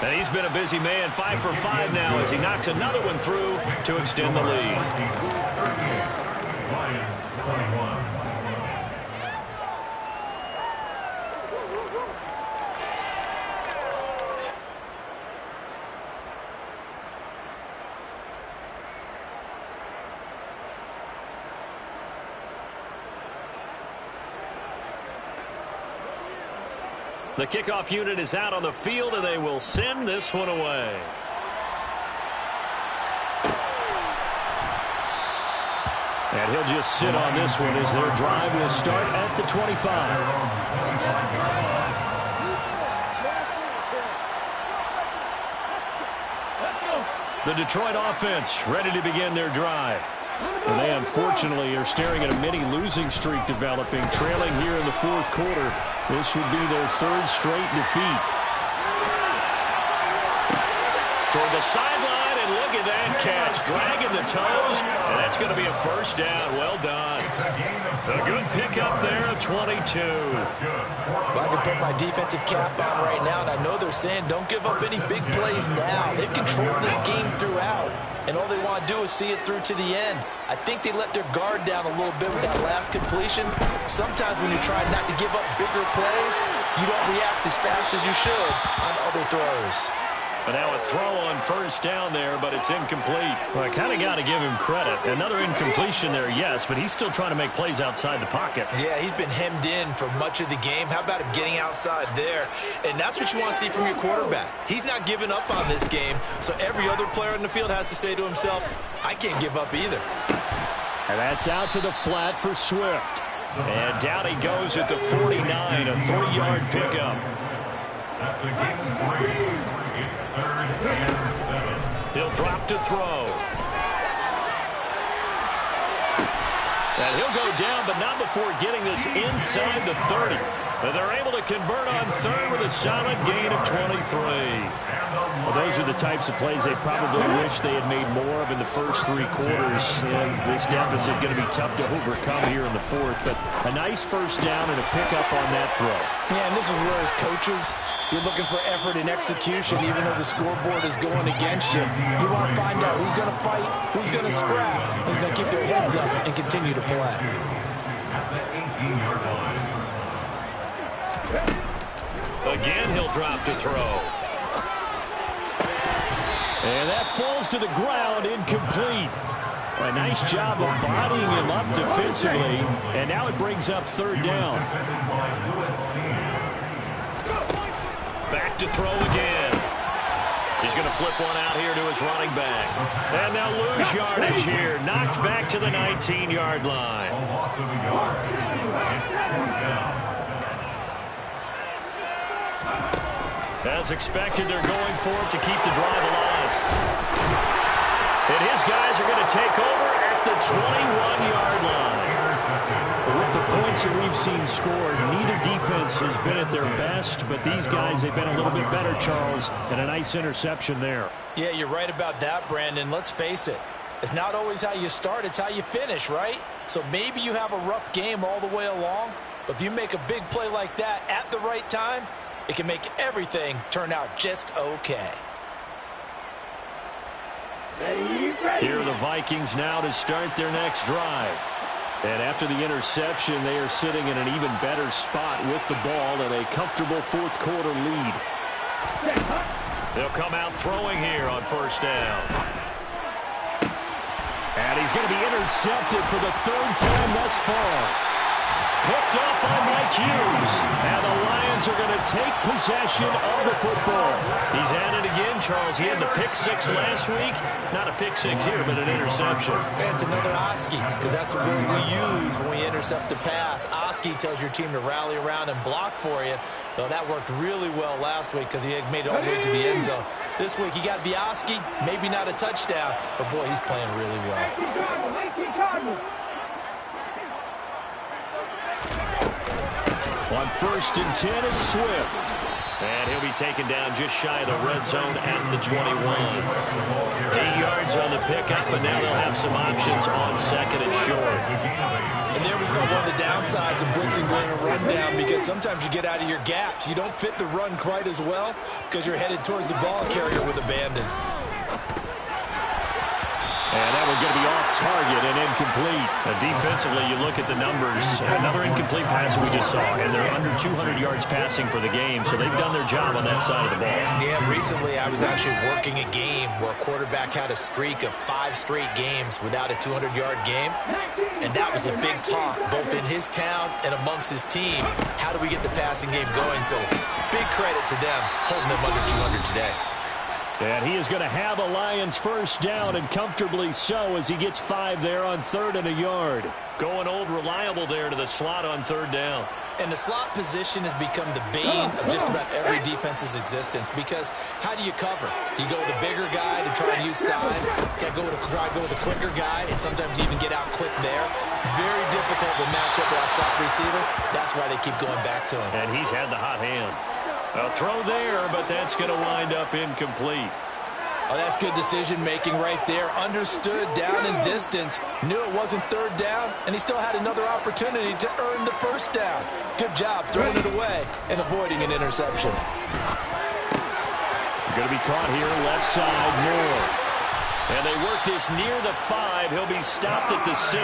And he's been a busy man, 5 for 5 now as he knocks another one through to extend the lead. Lions 21. The kickoff unit is out on the field, and they will send this one away. And he'll just sit on this one as their drive will start at the 25. The Detroit offense ready to begin their drive. And they unfortunately are staring at a mini losing streak developing, trailing here in the fourth quarter. This would be their 3rd straight defeat. Toward the sideline, and look at that catch, dragging the toes, and that's going to be a first down. Well done. A good pickup there of 22. Well, I can put my defensive cap on right now, and I know they're saying don't give up any big plays now. They've controlled this game throughout, and all they want to do is see it through to the end. I think they let their guard down a little bit with that last completion. Sometimes when you try not to give up bigger plays, you don't react as fast as you should on other throws. But now a throw on first down there, but it's incomplete. Well, I kind of got to give him credit. Another incompletion there, yes, but he's still trying to make plays outside the pocket. Yeah, he's been hemmed in for much of the game. How about him getting outside there? And that's what you want to see from your quarterback. He's not giving up on this game, so every other player in the field has to say to himself, I can't give up either. And that's out to the flat for Swift. And down he goes at the 49, a 3-yard pickup. That's a game 3. It's 3rd and 7. He'll drop to throw. And he'll go down, but not before getting this inside the 30. But they're able to convert on 3rd with a solid gain of 23. Well, those are the types of plays they probably wish they had made more of in the first 3 quarters. And this deficit going to be tough to overcome here in the 4th. But a nice first down and a pickup on that throw. Yeah, and this is where as coaches, you're looking for effort and execution, even though the scoreboard is going against you. You want to find out who's going to fight, who's going to scrap, who's going to keep their heads up and continue to play. At the 18-yard line. Again, he'll drop to throw. And that falls to the ground, incomplete. A nice job of bodying him up defensively, and now it brings up 3rd down. Back to throw again. He's going to flip one out here to his running back. And they'll lose yardage here. Knocked back to the 19-yard line. A loss of a yard. It's 4th down. As expected, they're going for it to keep the drive alive. And his guys are going to take over at the 21-yard line. With the points that we've seen scored, neither defense has been at their best, but these guys, they've been a little bit better, Charles, and a nice interception there. Yeah, you're right about that, Brandon. Let's face it. It's not always how you start, it's how you finish, right? So maybe you have a rough game all the way along, but if you make a big play like that at the right time, it can make everything turn out just okay. Here are the Vikings now to start their next drive. And after the interception, they are sitting in an even better spot with the ball and a comfortable 4th quarter lead. They'll come out throwing here on first down. And he's going to be intercepted for the third time thus far. Picked up by Mike Hughes. And the Lions are going to take possession of the football. He's at it again, Charles. He had the pick six last week. Not a pick six here, but an interception. Yeah, it's another Oski, because that's the word we use when we intercept a pass. Oski tells your team to rally around and block for you. Well, that worked really well last week because he had made it all the way to the end zone. This week, he got the Oski, maybe not a touchdown, but boy, he's playing really well. On 1st and 10, it's Swift. And he'll be taken down just shy of the red zone at the 21. 8 yards on the pickup, and now they'll have some options on 2nd and short. And there we saw one of the downsides of blitzing during a rundown, because sometimes you get out of your gaps. You don't fit the run quite as well because you're headed towards the ball carrier with abandon. And that one's going to be off target and incomplete. Defensively, you look at the numbers. Another incomplete pass we just saw, and they're under 200 yards passing for the game, so they've done their job on that side of the ball. Yeah, recently I was actually working a game where a quarterback had a streak of 5 straight games without a 200-yard game, and that was a big talk, both in his town and amongst his team. How do we get the passing game going? So big credit to them holding them under 200 today. And he is going to have a Lions first down, and comfortably so, as he gets 5 there on 3rd and a yard. Going old reliable there to the slot on 3rd down. And the slot position has become the bane of just about every defense's existence, because how do you cover? Do you go with a bigger guy to try and use size? Try to go with a quicker guy, and sometimes you even get out quick there. Very difficult to match up with a slot receiver. That's why they keep going back to him. And he's had the hot hand. A throw there, but that's going to wind up incomplete. Oh, that's good decision-making right there. Understood down and distance. Knew it wasn't 3rd down, and he still had another opportunity to earn the 1st down. Good job throwing it away and avoiding an interception. Going to be caught here, left side, Moore. And they work this near the 5. He'll be stopped at the 6.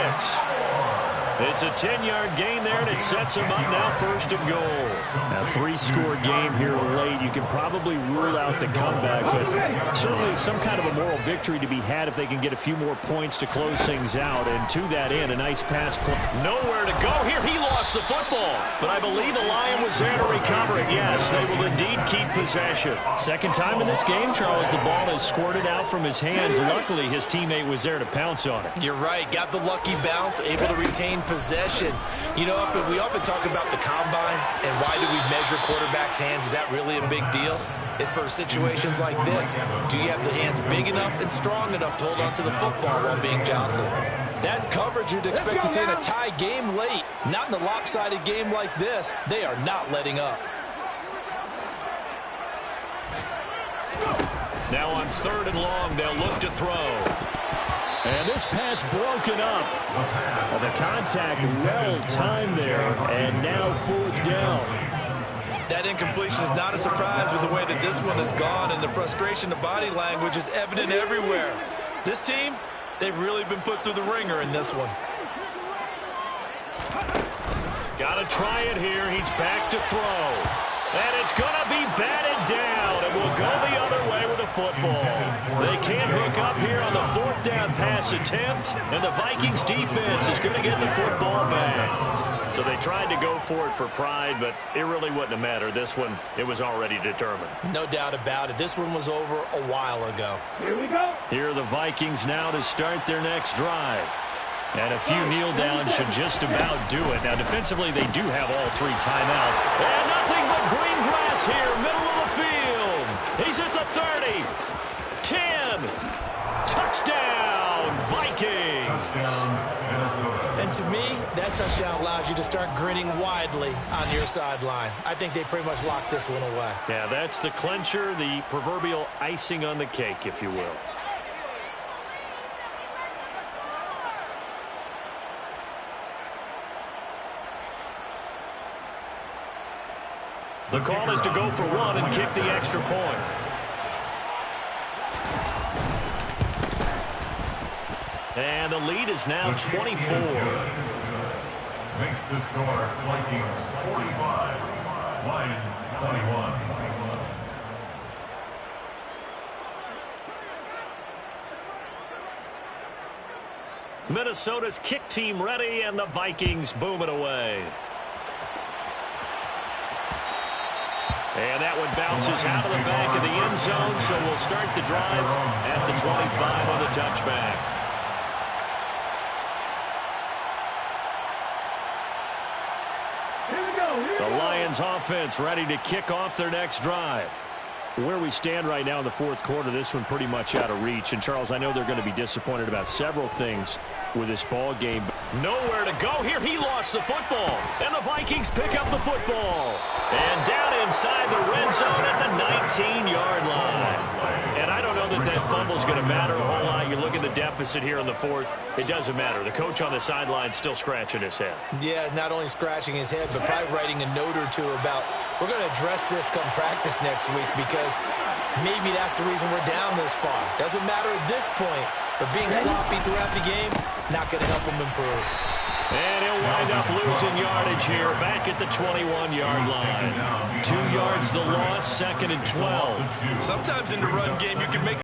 It's a 10-yard gain there, and it sets him up now 1st and goal. A 3-score game here late. You can probably rule out the comeback, but certainly some kind of a moral victory to be had if they can get a few more points to close things out. And to that end, a nice pass play. Nowhere to go here. He lost the football, but I believe the Lion was there to recover it. Yes, they will indeed keep possession. Second time in this game, Charles, the ball has squirted out from his hands. Luckily, his teammate was there to pounce on it. You're right. Got the lucky bounce, able to retain possession. You know, we often talk about the combine and why do we measure quarterbacks' hands. Is that really a big deal? It's for situations like this. Do you have the hands big enough and strong enough to hold on to the football while being jostled? That's coverage you'd expect to see in a tie game late. Not in a lopsided game like this. They are not letting up. Now on 3rd and long, they'll look to throw. And this pass broken up. Well, the contact well-timed there, and now 4th down. That incompletion is not a surprise with the way that this one has gone, and the frustration of body language is evident everywhere. This team, they've really been put through the ringer in this one. Got to try it here. He's back to throw. And it's going to be batted down. It will go the other way with the football. They can't hook up here on the 4th down pass attempt, and the Vikings defense is going to get the football back. So they tried to go for it for pride, but it really wouldn't have mattered. This one, it was already determined. No doubt about it. This one was over a while ago. Here we go. Here are the Vikings now to start their next drive. And a few kneel downs should just about do it. Now, defensively, they do have all 3 timeouts. And nothing but green grass here, middle of the field. He's at the 30. 10. Touchdown, Vikings. And to me, that touchdown allows you to start grinning widely on your sideline. I think they pretty much locked this one away. Yeah, that's the clincher, the proverbial icing on the cake, if you will. The call is to go for 1 and kick the extra point. And the lead is now 24. Makes the score Vikings 45, Lions 21. Minnesota's kick team ready, and the Vikings boom it away. And that one bounces out of the back of the end zone, so we'll start the drive at the 25 on the touchback. The Lions offense ready to kick off their next drive. Where we stand right now in the fourth quarter, this one pretty much out of reach. And, Charles, I know they're going to be disappointed about several things with this ball game. Nowhere to go here. He lost the football. And the Vikings pick up the football. And down inside the red zone at the 19-yard line. And I don't know that that fumble is going to matter a whole lot. You look at the deficit here in the fourth. It doesn't matter. The coach on the sideline still scratching his head. Yeah, not only scratching his head, but probably writing a note or two about, we're going to address this come practice next week, because maybe that's the reason we're down this far. Doesn't matter at this point, but being sloppy throughout the game, not going to help him improve. And he'll wind up losing yardage here back at the 21-yard line. 2 yards the loss, 2nd and 12. Sometimes in the run game, you can make